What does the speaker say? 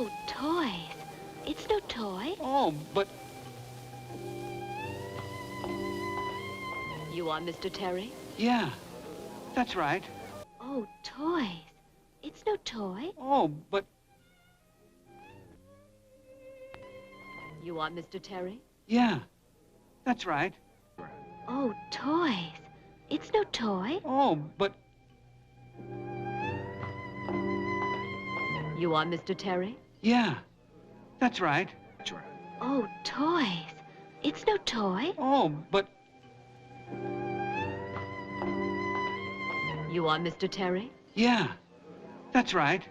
Oh, toys. It's no toy. Oh, but... You are Mr. Terry? Yeah, that's right. Oh, toys. It's no toy. Oh, but... You are Mr. Terry? Yeah, that's right. Oh, toys. It's no toy. Oh, but... You are Mr. Terry? Yeah, that's right. Oh, toys. It's no toy. Oh, but... You are Mr. Terry? Yeah, that's right.